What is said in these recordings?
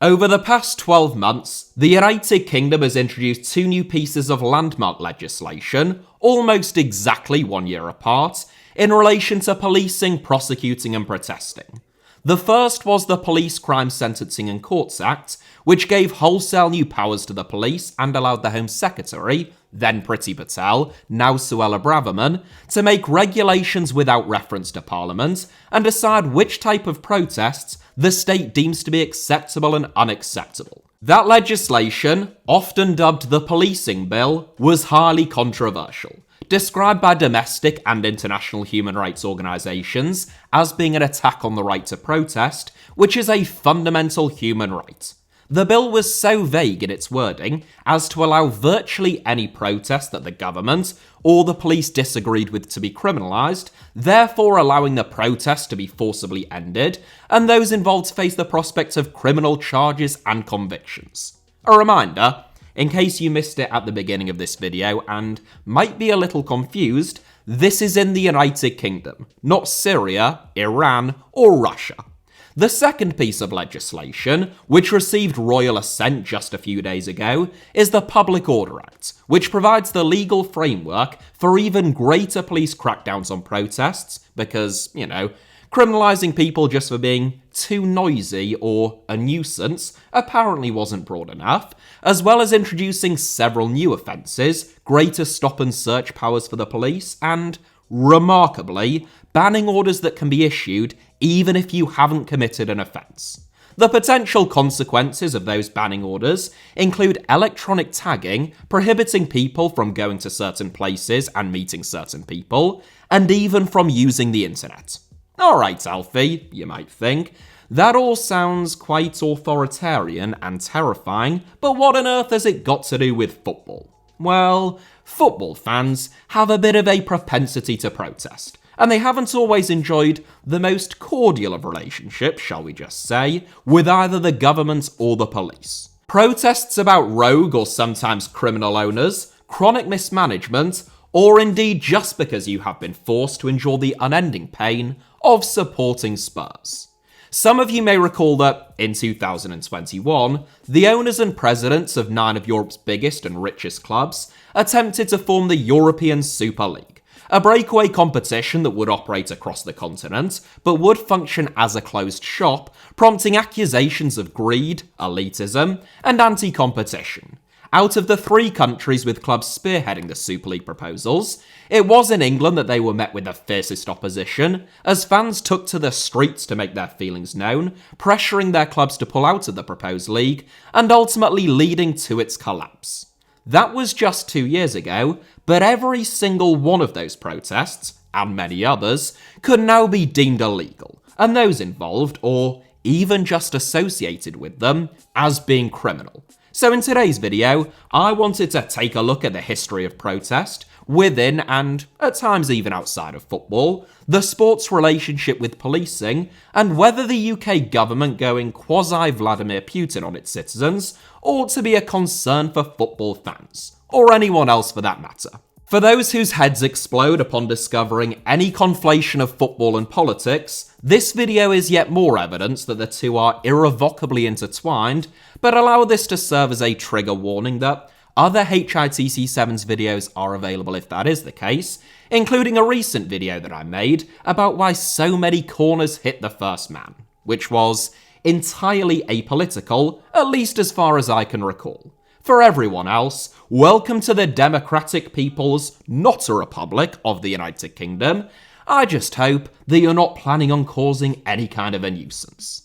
Over the past 12 months, the United Kingdom has introduced two new pieces of landmark legislation, almost exactly 1 year apart, in relation to policing, prosecuting and protesting. The first was the Police Crime Sentencing and Courts Act, which gave wholesale new powers to the police and allowed the Home Secretary, then Priti Patel, now Suella Braverman, to make regulations without reference to Parliament and decide which type of protests the state deems to be acceptable and unacceptable. That legislation, often dubbed the Policing Bill, was highly controversial, described by domestic and international human rights organisations as being an attack on the right to protest, which is a fundamental human right. The bill was so vague in its wording as to allow virtually any protest that the government or the police disagreed with to be criminalised, therefore allowing the protest to be forcibly ended, and those involved face the prospect of criminal charges and convictions. A reminder, in case you missed it at the beginning of this video and might be a little confused, this is in the United Kingdom, not Syria, Iran, or Russia. The second piece of legislation, which received royal assent just a few days ago, is the Public Order Act, which provides the legal framework for even greater police crackdowns on protests because, criminalising people just for being too noisy or a nuisance apparently wasn't broad enough, as well as introducing several new offences, greater stop and search powers for the police, and, remarkably, banning orders that can be issued even if you haven't committed an offence. The potential consequences of those banning orders include electronic tagging, prohibiting people from going to certain places and meeting certain people, and even from using the internet. Alright, Alfie, you might think. That all sounds quite authoritarian and terrifying, but what on earth has it got to do with football? Well, football fans have a bit of a propensity to protest, and they haven't always enjoyed the most cordial of relationships, shall we just say, with either the government or the police. Protests about rogue or sometimes criminal owners, chronic mismanagement, or indeed just because you have been forced to endure the unending pain of supporting Spurs. Some of you may recall that, in 2021, the owners and presidents of 9 of Europe's biggest and richest clubs attempted to form the European Super League, a breakaway competition that would operate across the continent, but would function as a closed shop, prompting accusations of greed, elitism, and anti-competition. Out of the 3 countries with clubs spearheading the Super League proposals, it was in England that they were met with the fiercest opposition, as fans took to the streets to make their feelings known, pressuring their clubs to pull out of the proposed league, and ultimately leading to its collapse. That was just 2 years ago, but every single one of those protests, and many others, could now be deemed illegal, and those involved, or even just associated with them, as being criminal. So in today's video, I wanted to take a look at the history of protest, within and at times even outside of football, the sport's relationship with policing, and whether the UK government going quasi-Vladimir Putin on its citizens ought to be a concern for football fans, or anyone else for that matter. For those whose heads explode upon discovering any conflation of football and politics, this video is yet more evidence that the two are irrevocably intertwined, but allow this to serve as a trigger warning that other HITC Sevens videos are available if that is the case, including a recent video that I made about why so many corners hit the first man, which was entirely apolitical, at least as far as I can recall. For everyone else, welcome to the democratic people's, not a republic, of the United Kingdom. I just hope that you're not planning on causing any kind of a nuisance.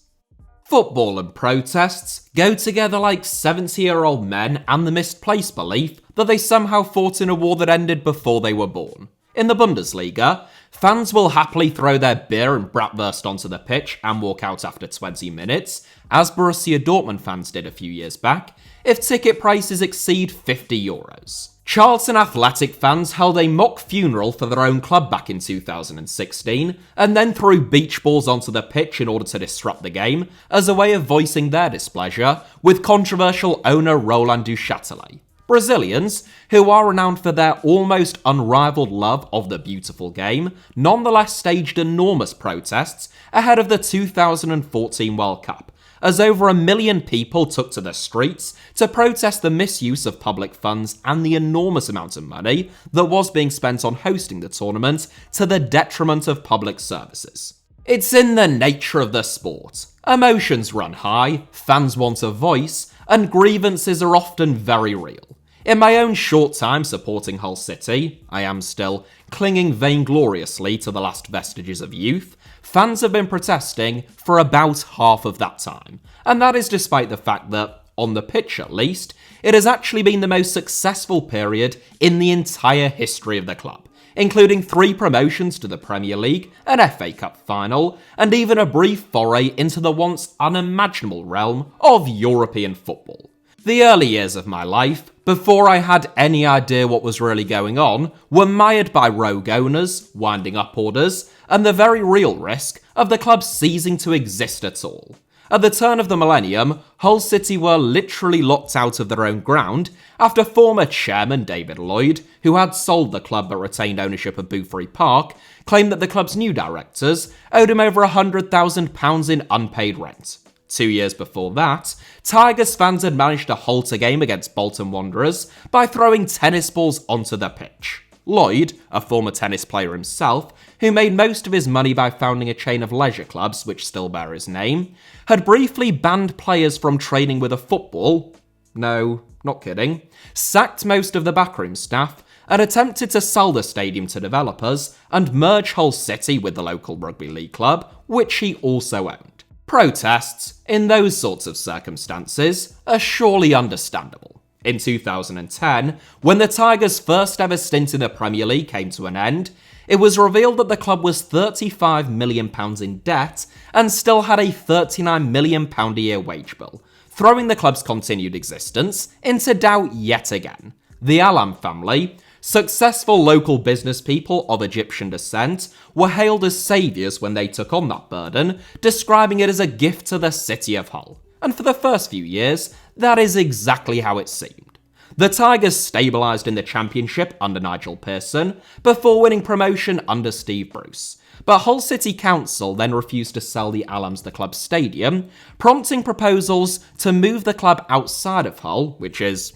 Football and protests go together like 70-year-old men and the misplaced belief that they somehow fought in a war that ended before they were born. In the Bundesliga, fans will happily throw their beer and bratwurst onto the pitch and walk out after 20 minutes, as Borussia Dortmund fans did a few years back, if ticket prices exceed €50. Charlton Athletic fans held a mock funeral for their own club back in 2016, and then threw beach balls onto the pitch in order to disrupt the game, as a way of voicing their displeasure with controversial owner Roland Duchâtelet. Brazilians, who are renowned for their almost unrivaled love of the beautiful game, nonetheless staged enormous protests ahead of the 2014 World Cup, as over 1 million people took to the streets to protest the misuse of public funds and the enormous amount of money that was being spent on hosting the tournament to the detriment of public services. It's in the nature of the sport. Emotions run high, fans want a voice, and grievances are often very real. In my own short time supporting Hull City, I am still clinging vaingloriously to the last vestiges of youth. Fans have been protesting for about half of that time, and that is despite the fact that, on the pitch at least, it has actually been the most successful period in the entire history of the club, including 3 promotions to the Premier League, an FA Cup final, and even a brief foray into the once unimaginable realm of European football. The early years of my life, before I had any idea what was really going on, were mired by rogue owners, winding up orders, and the very real risk of the club ceasing to exist at all. At the turn of the millennium, Hull City were literally locked out of their own ground after former chairman David Lloyd, who had sold the club but retained ownership of Boothbury Park, claimed that the club's new directors owed him over £100,000 in unpaid rent. 2 years before that, Tigers fans had managed to halt a game against Bolton Wanderers by throwing tennis balls onto the pitch. Lloyd, a former tennis player himself, who made most of his money by founding a chain of leisure clubs which still bear his name, had briefly banned players from training with a football. No, not kidding. Sacked most of the backroom staff and attempted to sell the stadium to developers and merge Hull City with the local rugby league club, which he also owned. Protests, in those sorts of circumstances, are surely understandable. In 2010, when the Tigers' first ever stint in the Premier League came to an end, it was revealed that the club was £35 million in debt and still had a £39 million a year wage bill, throwing the club's continued existence into doubt yet again. The Alam family, successful local business people of Egyptian descent, were hailed as saviours when they took on that burden, describing it as a gift to the city of Hull. And for the first few years, that is exactly how it seemed. The Tigers stabilised in the Championship under Nigel Pearson, before winning promotion under Steve Bruce. But Hull City Council then refused to sell the Alams the club's stadium, prompting proposals to move the club outside of Hull, which is,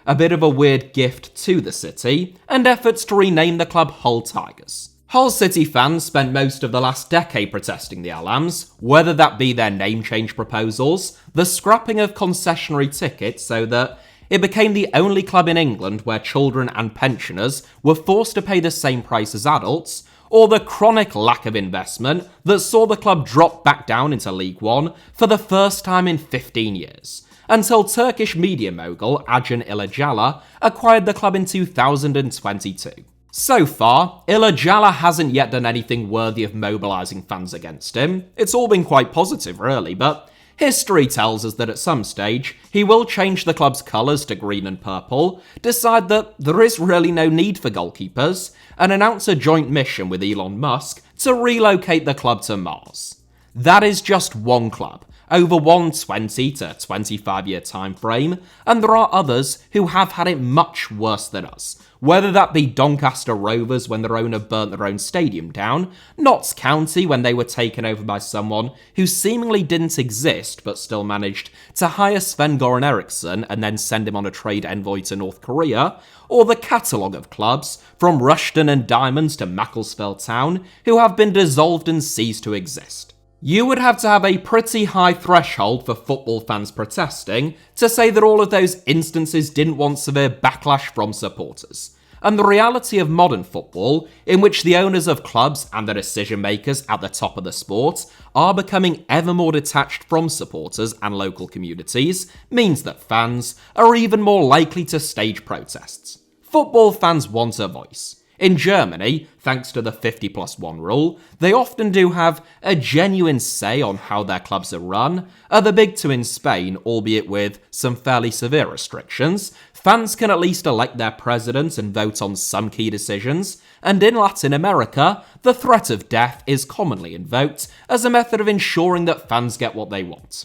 a bit of a weird gift to the city, and efforts to rename the club Hull Tigers. Hull City fans spent most of the last decade protesting the Alams, whether that be their name change proposals, the scrapping of concessionary tickets so that it became the only club in England where children and pensioners were forced to pay the same price as adults, or the chronic lack of investment that saw the club drop back down into League One for the first time in 15 years. Until Turkish media mogul Acun Ilıcalı acquired the club in 2022. So far, Ilıcalı hasn't yet done anything worthy of mobilising fans against him. It's all been quite positive really, but history tells us that at some stage, he will change the club's colours to green and purple, decide that there is really no need for goalkeepers, and announce a joint mission with Elon Musk to relocate the club to Mars. That is just one club, over one 20 to 25 year time frame, and there are others who have had it much worse than us, whether that be Doncaster Rovers when their owner burnt their own stadium down, Notts County when they were taken over by someone who seemingly didn't exist but still managed to hire Sven-Goran Eriksson and then send him on a trade envoy to North Korea, or the catalogue of clubs, from Rushden and Diamonds to Macclesfield Town, who have been dissolved and ceased to exist. You would have to have a pretty high threshold for football fans protesting to say that all of those instances didn't want severe backlash from supporters. And the reality of modern football, in which the owners of clubs and the decision makers at the top of the sport are becoming ever more detached from supporters and local communities, means that fans are even more likely to stage protests. Football fans want a voice. In Germany, thanks to the 50+1 rule, they often do have a genuine say on how their clubs are run. At the Big Two in Spain, albeit with some fairly severe restrictions, fans can at least elect their president and vote on some key decisions, and in Latin America, the threat of death is commonly invoked as a method of ensuring that fans get what they want.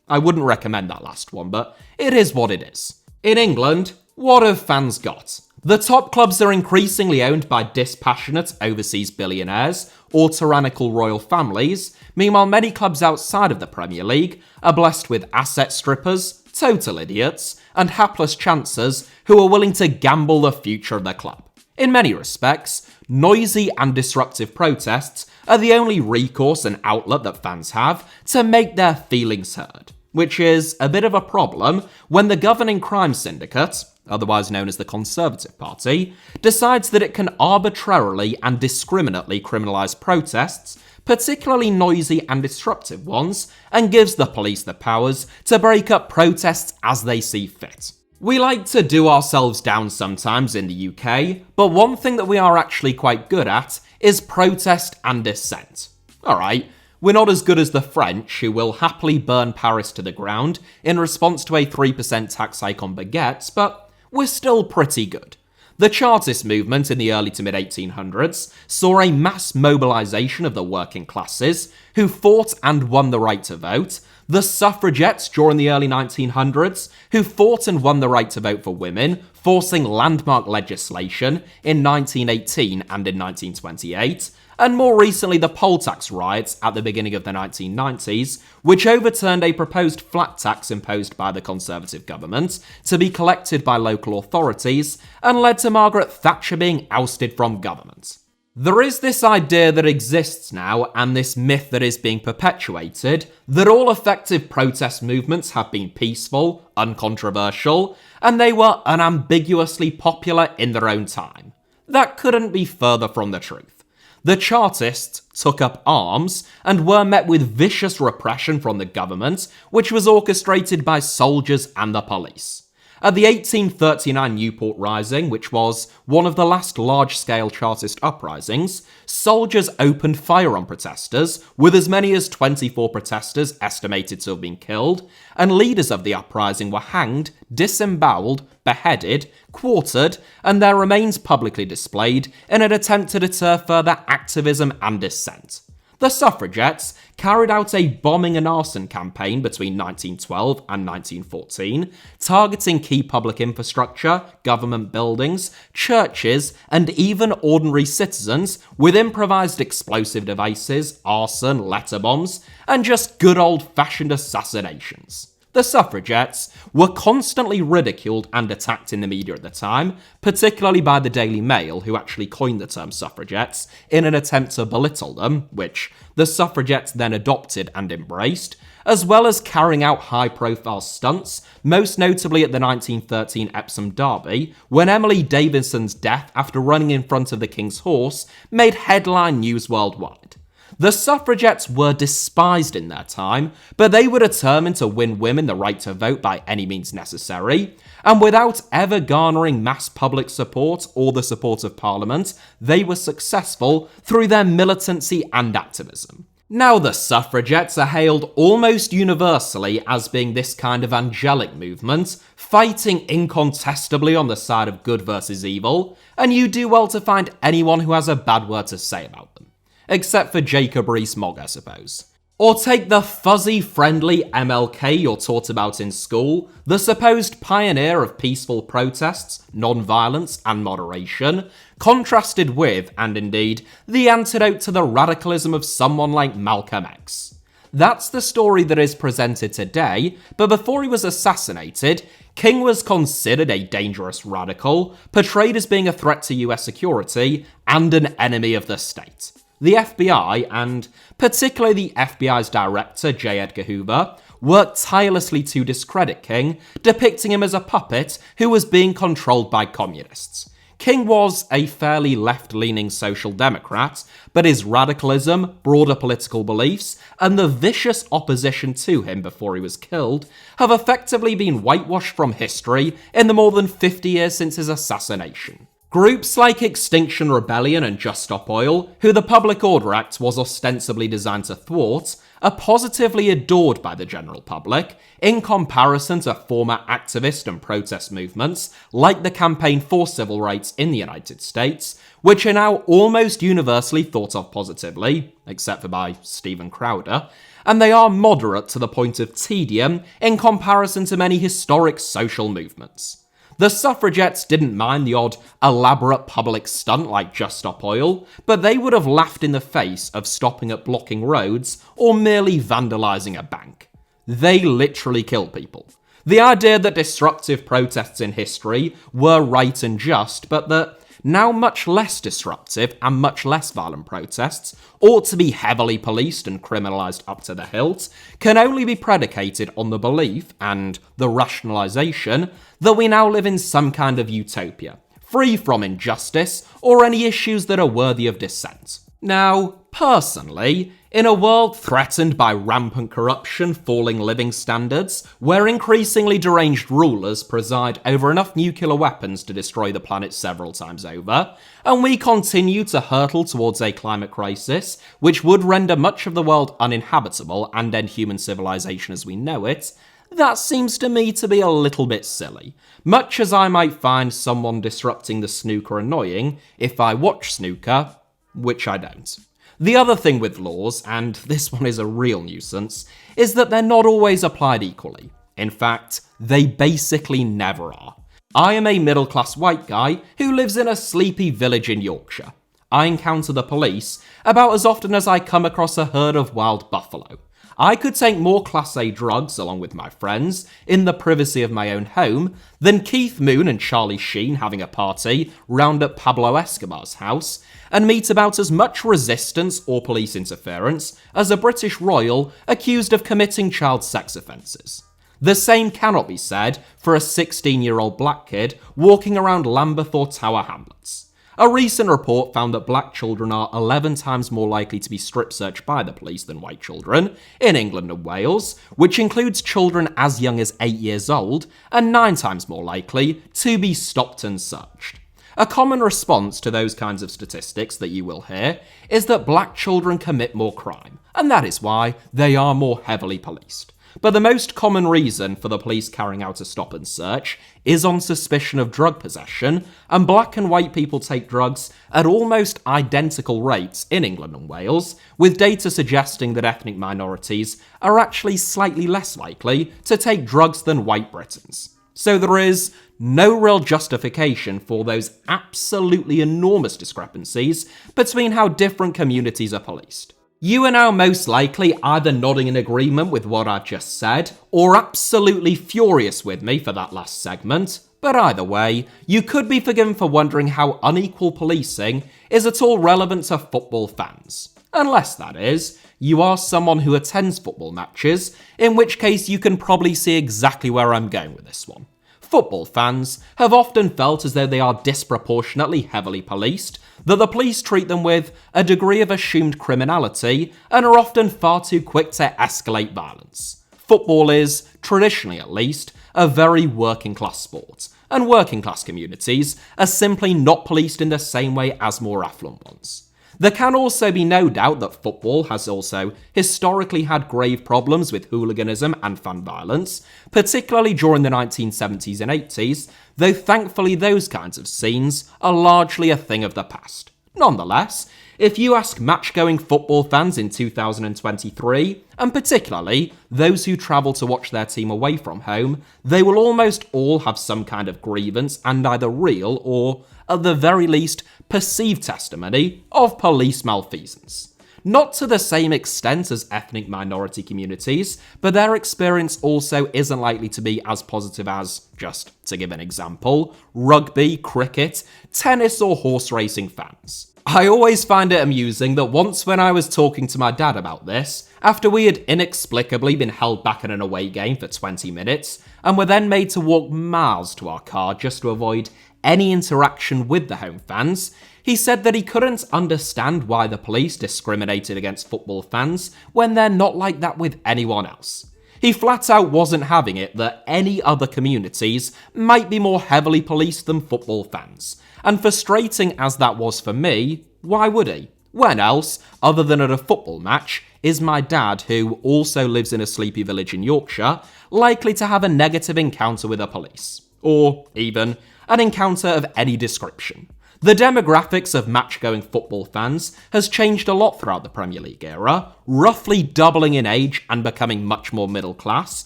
I wouldn't recommend that last one, but it is what it is. In England, what have fans got? The top clubs are increasingly owned by dispassionate overseas billionaires or tyrannical royal families. Meanwhile, many clubs outside of the Premier League are blessed with asset strippers, total idiots, and hapless chancers who are willing to gamble the future of their club. In many respects, noisy and disruptive protests are the only recourse and outlet that fans have to make their feelings heard, which is a bit of a problem when the governing crime syndicate, otherwise known as the Conservative Party, decides that it can arbitrarily and discriminately criminalise protests, particularly noisy and disruptive ones, and gives the police the powers to break up protests as they see fit. We like to do ourselves down sometimes in the UK, but one thing that we are actually quite good at is protest and dissent. Alright, we're not as good as the French, who will happily burn Paris to the ground in response to a 3% tax hike on baguettes, but we're still pretty good. The Chartist movement in the early to mid-1800s saw a mass mobilisation of the working classes who fought and won the right to vote, the suffragettes during the early 1900s who fought and won the right to vote for women, forcing landmark legislation in 1918 and in 1928, and more recently the poll tax riots at the beginning of the 1990s, which overturned a proposed flat tax imposed by the Conservative government to be collected by local authorities and led to Margaret Thatcher being ousted from government. There is this idea that exists now, and this myth that is being perpetuated, that all effective protest movements have been peaceful, uncontroversial, and they were unambiguously popular in their own time. That couldn't be further from the truth. The Chartists took up arms and were met with vicious repression from the government, which was orchestrated by soldiers and the police. At the 1839 Newport Rising, which was one of the last large-scale Chartist uprisings, soldiers opened fire on protesters, with as many as 24 protesters estimated to have been killed, and leaders of the uprising were hanged, disemboweled, beheaded, quartered, and their remains publicly displayed in an attempt to deter further activism and dissent. The suffragettes carried out a bombing and arson campaign between 1912 and 1914, targeting key public infrastructure, government buildings, churches, and even ordinary citizens with improvised explosive devices, arson, letter bombs, and just good old-fashioned assassinations. The suffragettes were constantly ridiculed and attacked in the media at the time, particularly by the Daily Mail, who actually coined the term suffragettes in an attempt to belittle them, which the suffragettes then adopted and embraced, as well as carrying out high-profile stunts, most notably at the 1913 Epsom Derby, when Emily Davidson's death after running in front of the King's horse made headline news worldwide. The suffragettes were despised in their time, but they were determined to win women the right to vote by any means necessary, and without ever garnering mass public support or the support of Parliament, they were successful through their militancy and activism. Now the suffragettes are hailed almost universally as being this kind of angelic movement, fighting incontestably on the side of good versus evil, and you do well to find anyone who has a bad word to say about them. Except for Jacob Rees-Mogg, I suppose. Or take the fuzzy, friendly MLK you're taught about in school, the supposed pioneer of peaceful protests, non-violence, and moderation, contrasted with, and indeed, the antidote to the radicalism of someone like Malcolm X. That's the story that is presented today, but before he was assassinated, King was considered a dangerous radical, portrayed as being a threat to US security, and an enemy of the state. The FBI, and particularly the FBI's director, J. Edgar Hoover, worked tirelessly to discredit King, depicting him as a puppet who was being controlled by communists. King was a fairly left-leaning social democrat, but his radicalism, broader political beliefs, and the vicious opposition to him before he was killed have effectively been whitewashed from history in the more than 50 years since his assassination. Groups like Extinction Rebellion and Just Stop Oil, who the Public Order Act was ostensibly designed to thwart, are positively adored by the general public, in comparison to former activist and protest movements like the Campaign for Civil Rights in the United States, which are now almost universally thought of positively, except for by Steven Crowder, and they are moderate to the point of tedium in comparison to many historic social movements. The suffragettes didn't mind the odd elaborate public stunt like Just Stop Oil, but they would have laughed in the face of stopping at blocking roads or merely vandalising a bank. They literally killed people. The idea that disruptive protests in history were right and just, but that now much less disruptive and much less violent protests ought to be heavily policed and criminalised up to the hilt, can only be predicated on the belief and the rationalisation that we now live in some kind of utopia, free from injustice or any issues that are worthy of dissent. Now, personally, in a world threatened by rampant corruption, falling living standards, where increasingly deranged rulers preside over enough nuclear weapons to destroy the planet several times over, and we continue to hurtle towards a climate crisis, which would render much of the world uninhabitable and end human civilization as we know it, that seems to me to be a little bit silly. Much as I might find someone disrupting the snooker annoying if I watch snooker, which I don't. The other thing with laws, and this one is a real nuisance, is that they're not always applied equally. In fact, they basically never are. I am a middle-class white guy who lives in a sleepy village in Yorkshire. I encounter the police about as often as I come across a herd of wild buffalo. I could take more Class A drugs along with my friends in the privacy of my own home than Keith Moon and Charlie Sheen having a party round at Pablo Escobar's house, and meet about as much resistance or police interference as a British royal accused of committing child sex offences. The same cannot be said for a 16-year-old black kid walking around Lambeth or Tower Hamlets. A recent report found that black children are 11 times more likely to be strip-searched by the police than white children in England and Wales, which includes children as young as 8 years old, and 9 times more likely to be stopped and searched. A common response to those kinds of statistics that you will hear is that black children commit more crime, and that is why they are more heavily policed. But the most common reason for the police carrying out a stop and search is on suspicion of drug possession, and black and white people take drugs at almost identical rates in England and Wales, with data suggesting that ethnic minorities are actually slightly less likely to take drugs than white Britons. So there is no real justification for those absolutely enormous discrepancies between how different communities are policed. You are now most likely either nodding in agreement with what I've just said, or absolutely furious with me for that last segment, but either way, you could be forgiven for wondering how unequal policing is at all relevant to football fans. Unless, that is, you are someone who attends football matches, in which case you can probably see exactly where I'm going with this one. Football fans have often felt as though they are disproportionately heavily policed, that the police treat them with a degree of assumed criminality and are often far too quick to escalate violence. Football is, traditionally at least, a very working class sport, and working class communities are simply not policed in the same way as more affluent ones. There can also be no doubt that football has also historically had grave problems with hooliganism and fan violence, particularly during the 1970s and 80s, though thankfully those kinds of scenes are largely a thing of the past. Nonetheless, if you ask match-going football fans in 2023, and particularly those who travel to watch their team away from home, they will almost all have some kind of grievance and either real or, at the very least, perceived testimony of police malfeasance. Not to the same extent as ethnic minority communities, but their experience also isn't likely to be as positive as, just to give an example, rugby, cricket, tennis or horse racing fans. I always find it amusing that once when I was talking to my dad about this, after we had inexplicably been held back in an away game for 20 minutes, and were then made to walk miles to our car just to avoid any interaction with the home fans, he said that he couldn't understand why the police discriminated against football fans when they're not like that with anyone else. He flat out wasn't having it that any other communities might be more heavily policed than football fans. And frustrating as that was for me, why would he? When else, other than at a football match, is my dad, who also lives in a sleepy village in Yorkshire, likely to have a negative encounter with the police? Or even an encounter of any description. The demographics of match-going football fans has changed a lot throughout the Premier League era, roughly doubling in age and becoming much more middle class,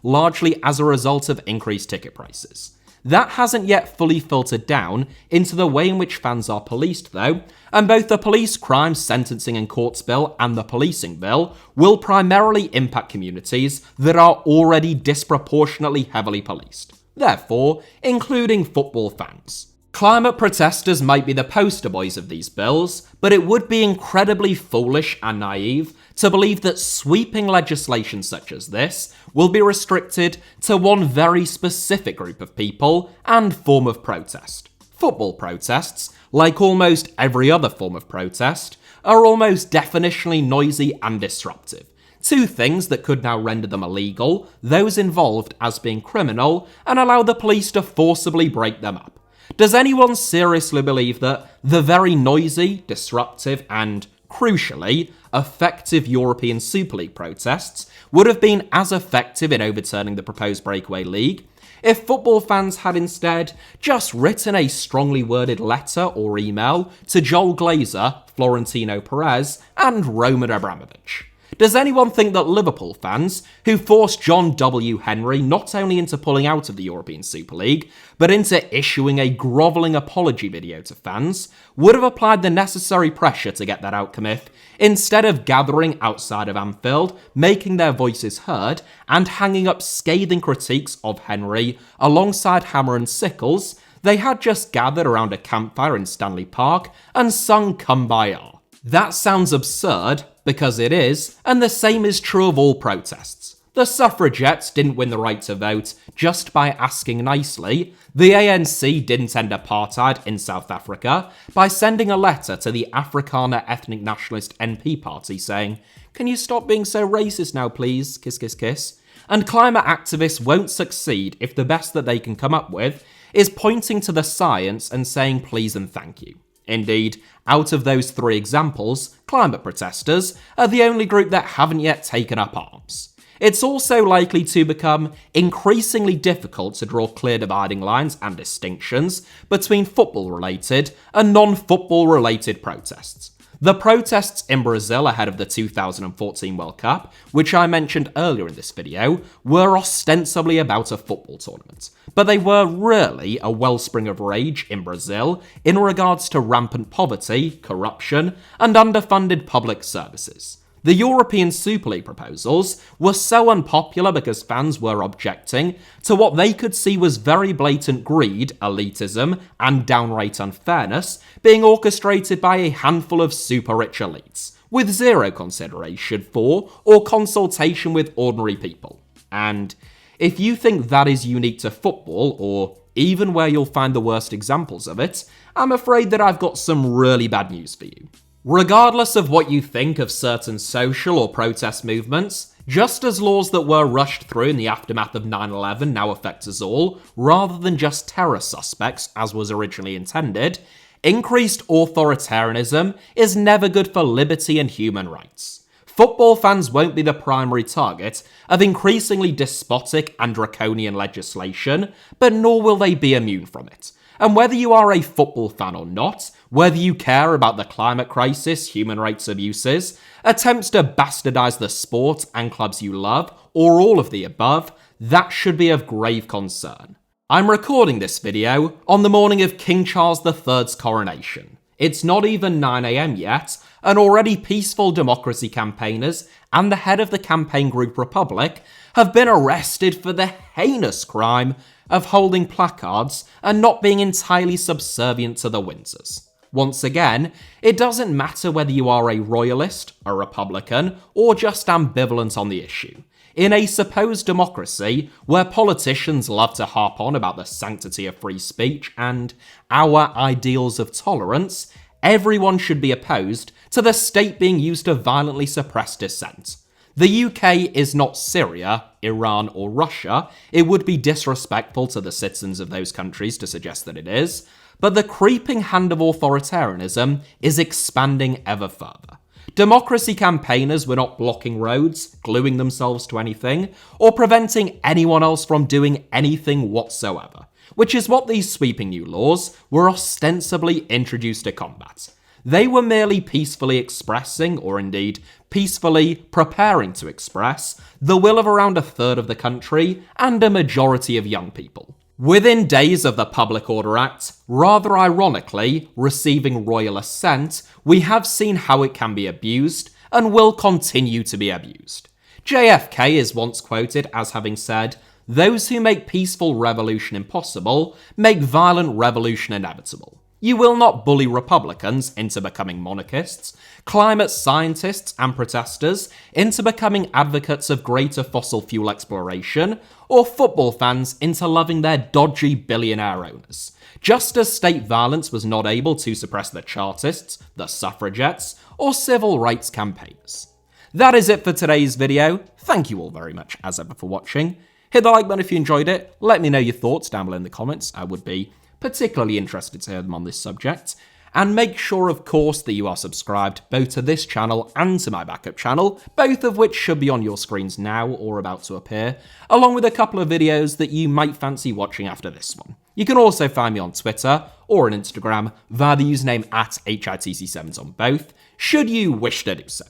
largely as a result of increased ticket prices. That hasn't yet fully filtered down into the way in which fans are policed though, and both the Police Crimes Sentencing and Courts Bill and the Policing Bill will primarily impact communities that are already disproportionately heavily policed, therefore including football fans. Climate protesters might be the poster boys of these bills, but it would be incredibly foolish and naive to believe that sweeping legislation such as this will be restricted to one very specific group of people and form of protest. Football protests, like almost every other form of protest, are almost definitionally noisy and disruptive. Two things that could now render them illegal, those involved as being criminal, and allow the police to forcibly break them up. Does anyone seriously believe that the very noisy, disruptive, and, crucially, effective European Super League protests would have been as effective in overturning the proposed breakaway league if football fans had instead just written a strongly worded letter or email to Joel Glazer, Florentino Perez, and Roman Abramovich? Does anyone think that Liverpool fans, who forced John W. Henry not only into pulling out of the European Super League, but into issuing a grovelling apology video to fans, would have applied the necessary pressure to get that outcome if, instead of gathering outside of Anfield, making their voices heard, and hanging up scathing critiques of Henry alongside hammer and sickles, they had just gathered around a campfire in Stanley Park and sung Kumbaya? That sounds absurd, because it is, and the same is true of all protests. The suffragettes didn't win the right to vote just by asking nicely. The ANC didn't end apartheid in South Africa by sending a letter to the Afrikaner Ethnic Nationalist NP party saying, "Can you stop being so racist now, please? Kiss, kiss, kiss." And climate activists won't succeed if the best that they can come up with is pointing to the science and saying please and thank you. Indeed, out of those three examples, climate protesters are the only group that haven't yet taken up arms. It's also likely to become increasingly difficult to draw clear dividing lines and distinctions between football-related and non-football-related protests. The protests in Brazil ahead of the 2014 World Cup, which I mentioned earlier in this video, were ostensibly about a football tournament, but they were really a wellspring of rage in Brazil in regards to rampant poverty, corruption, and underfunded public services. The European Super League proposals were so unpopular because fans were objecting to what they could see was very blatant greed, elitism, and downright unfairness being orchestrated by a handful of super-rich elites, with zero consideration for or consultation with ordinary people. And if you think that is unique to football, or even where you'll find the worst examples of it, I'm afraid that I've got some really bad news for you. Regardless of what you think of certain social or protest movements, just as laws that were rushed through in the aftermath of 9/11 now affect us all, rather than just terror suspects as was originally intended, increased authoritarianism is never good for liberty and human rights. Football fans won't be the primary target of increasingly despotic and draconian legislation, but nor will they be immune from it. And whether you are a football fan or not, whether you care about the climate crisis, human rights abuses, attempts to bastardize the sport and clubs you love, or all of the above, that should be of grave concern. I'm recording this video on the morning of King Charles III's coronation. It's not even 9 AM yet, and already peaceful democracy campaigners and the head of the campaign group Republic have been arrested for the heinous crime of holding placards and not being entirely subservient to the Windsors. Once again, it doesn't matter whether you are a royalist, a Republican, or just ambivalent on the issue. In a supposed democracy where politicians love to harp on about the sanctity of free speech and our ideals of tolerance, everyone should be opposed to the state being used to violently suppress dissent. The UK is not Syria, Iran, or Russia. It would be disrespectful to the citizens of those countries to suggest that it is, but the creeping hand of authoritarianism is expanding ever further. Democracy campaigners were not blocking roads, gluing themselves to anything, or preventing anyone else from doing anything whatsoever, which is what these sweeping new laws were ostensibly introduced to combat. They were merely peacefully expressing, or indeed peacefully preparing to express, the will of around a third of the country and a majority of young people. Within days of the Public Order Act, rather ironically, receiving royal assent, we have seen how it can be abused and will continue to be abused. JFK is once quoted as having said, "Those who make peaceful revolution impossible make violent revolution inevitable." You will not bully Republicans into becoming monarchists, climate scientists and protesters into becoming advocates of greater fossil fuel exploration, or football fans into loving their dodgy billionaire owners. Just as state violence was not able to suppress the Chartists, the suffragettes, or civil rights campaigners. That is it for today's video. Thank you all very much as ever for watching. Hit the like button if you enjoyed it. Let me know your thoughts down below in the comments. I would be particularly interested to hear them on this subject. And make sure, of course, that you are subscribed both to this channel and to my backup channel, both of which should be on your screens now or about to appear, along with a couple of videos that you might fancy watching after this one. You can also find me on Twitter or on Instagram via the username @HITC Sevens on both, should you wish to do so.